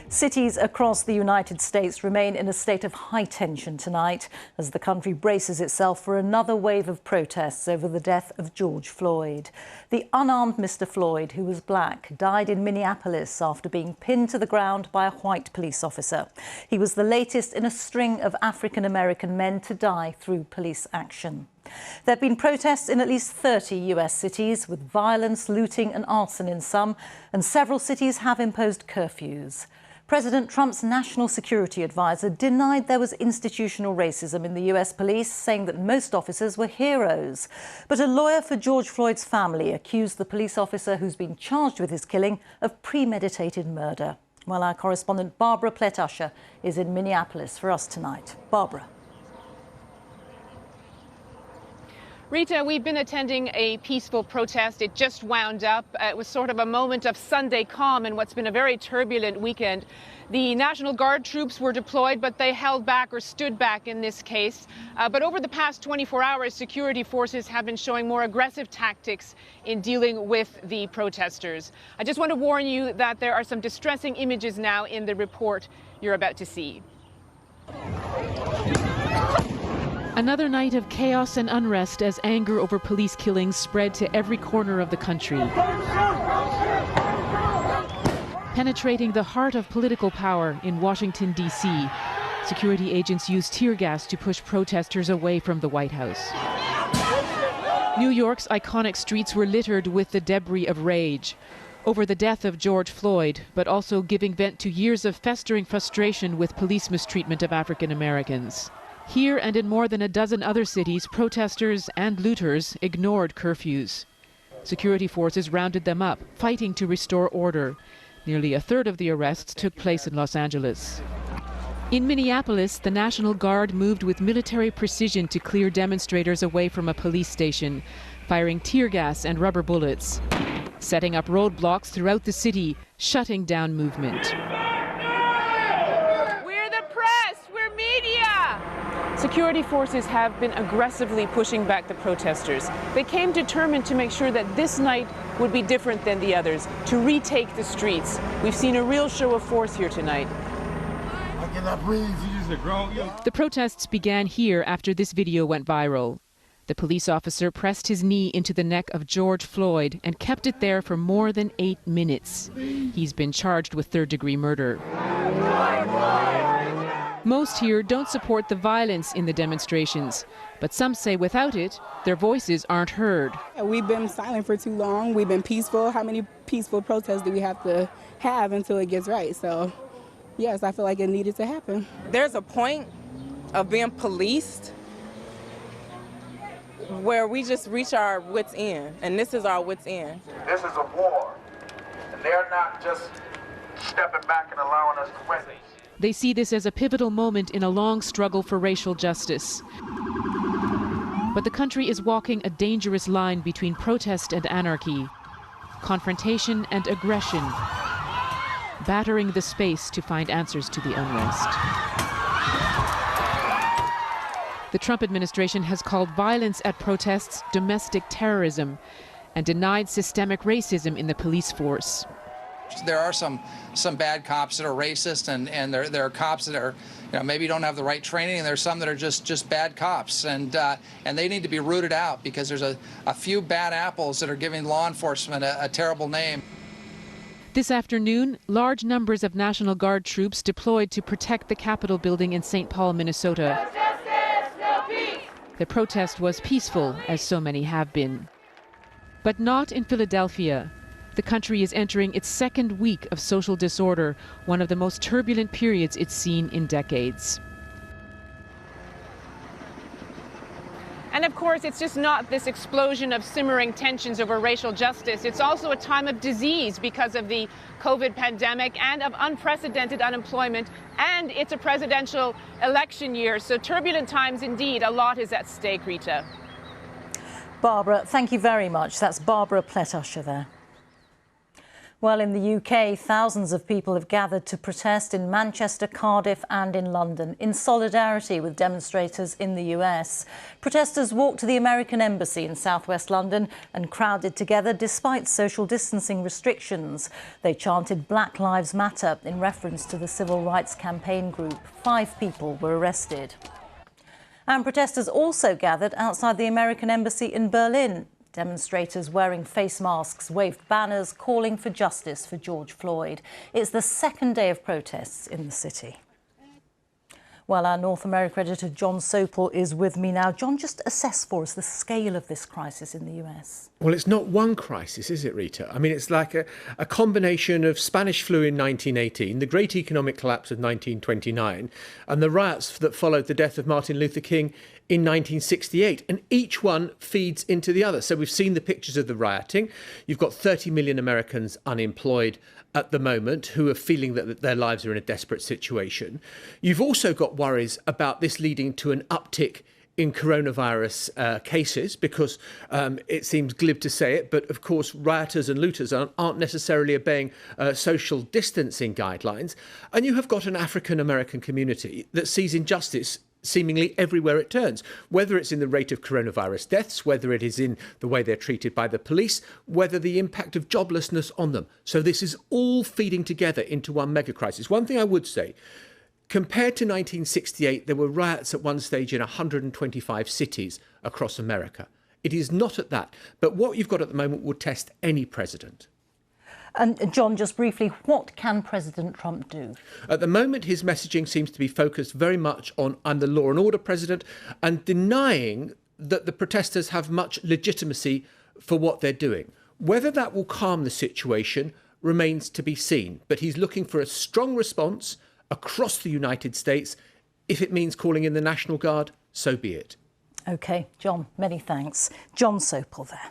Cities across the United States remain in a state of high tension tonight as the country braces itself for another wave of protests over the death of George Floyd. The unarmed Mr. Floyd, who was black, died in Minneapolis after being pinned to the ground by a white police officer. He was the latest in a string of African-American men to die through police action. There have been protests in at least 30 US cities, with violence, looting and arson in some, and several cities have imposed curfews. President Trump's national security advisor denied there was institutional racism in the US police, saying that most officers were heroes. But a lawyer for George Floyd's family accused the police officer who's been charged with his killing of premeditated murder. Well, our correspondent Barbara Pletusher is in Minneapolis for us tonight. Barbara. Rita, we've been attending a peaceful protest. It just wound up. It was sort of a moment of Sunday calm in what's been a very turbulent weekend. The National Guard troops were deployed, but they held back or stood back in this case. But over the past 24 hours, security forces have been showing more aggressive tactics in dealing with the protesters. I just want to warn you that there are some distressing images now in the report you're about to see. Another night of chaos and unrest as anger over police killings spread to every corner of the country. Penetrating the heart of political power in Washington, D.C., security agents used tear gas to push protesters away from the White House. New York's iconic streets were littered with the debris of rage over the death of George Floyd, but also giving vent to years of festering frustration with police mistreatment of African Americans. Here and in more than a dozen other cities, protesters and looters ignored curfews. Security forces rounded them up, fighting to restore order. Nearly a third of the arrests took place in Los Angeles. In Minneapolis, the National Guard moved with military precision to clear demonstrators away from a police station, firing tear gas and rubber bullets, setting up roadblocks throughout the city, shutting down movement. Security forces have been aggressively pushing back the protesters. They came determined to make sure that this night would be different than the others, to retake the streets. We've seen a real show of force here tonight. I cannot breathe. The protests began here after this video went viral. The police officer pressed his knee into the neck of George Floyd and kept it there for more than 8 minutes. He's been charged with third-degree murder. Most here don't support the violence in the demonstrations, but some say without it, their voices aren't heard. We've been silent for too long. We've been peaceful. How many peaceful protests do we have to have until it gets right? So, yes, I feel like it needed to happen. There's a point of being policed where we just reach our wits' end, and this is our wits' end. This is a war, and they're not just stepping back and allowing us to win. They see this as a pivotal moment in a long struggle for racial justice. But the country is walking a dangerous line between protest and anarchy, confrontation and aggression, battering the space to find answers to the unrest. The Trump administration has called violence at protests domestic terrorism and denied systemic racism in the police force. There are some bad cops that are racist, and there are cops that are, maybe don't have the right training, and there's some that are just bad cops, and they need to be rooted out because there's a few bad apples that are giving law enforcement a terrible name. This afternoon, large numbers of National Guard troops deployed to protect the Capitol building in St. Paul, Minnesota. No justice, no peace. The protest was peaceful, as so many have been. But not in Philadelphia. The country is entering its second week of social disorder, one of the most turbulent periods it's seen in decades. And of course, it's just not this explosion of simmering tensions over racial justice. It's also a time of disease because of the COVID pandemic and of unprecedented unemployment. And it's a presidential election year. So turbulent times indeed. A lot is at stake, Rita. Barbara, thank you very much. That's Barbara Pletusher there. Well, in the UK, thousands of people have gathered to protest in Manchester, Cardiff and in London in solidarity with demonstrators in the US. Protesters walked to the American Embassy in southwest London and crowded together despite social distancing restrictions. They chanted Black Lives Matter in reference to the civil rights campaign group. 5 people were arrested. And protesters also gathered outside the American Embassy in Berlin. Demonstrators wearing face masks waved banners calling for justice for George Floyd. It's the second day of protests in the city. Well, our North America editor John Sopel is with me now. John, just assess for us the scale of this crisis in the US. Well, it's not one crisis, is it, Rita? I mean, it's like a combination of Spanish flu in 1918, the Great Economic Collapse of 1929, and the riots that followed the death of Martin Luther King in 1968, and each one feeds into the other. So we've seen the pictures of the rioting. You've got 30 million Americans unemployed at the moment who are feeling that their lives are in a desperate situation. You've also got worries about this leading to an uptick in coronavirus cases because it seems glib to say it, but of course rioters and looters aren't necessarily obeying social distancing guidelines. And you have got an African American community that sees injustice seemingly everywhere it turns, whether it's in the rate of coronavirus deaths, whether it is in the way they're treated by the police, whether the impact of joblessness on them. So this is all feeding together into one mega crisis. One thing I would say, compared to 1968, there were riots at one stage in 125 cities across America. It is not at that. But what you've got at the moment would test any president. And John, just briefly, what can President Trump do? At the moment, his messaging seems to be focused very much on I'm the law and order president and denying that the protesters have much legitimacy for what they're doing. Whether that will calm the situation remains to be seen. But he's looking for a strong response across the United States. If it means calling in the National Guard, so be it. OK, John, many thanks. John Sopel there.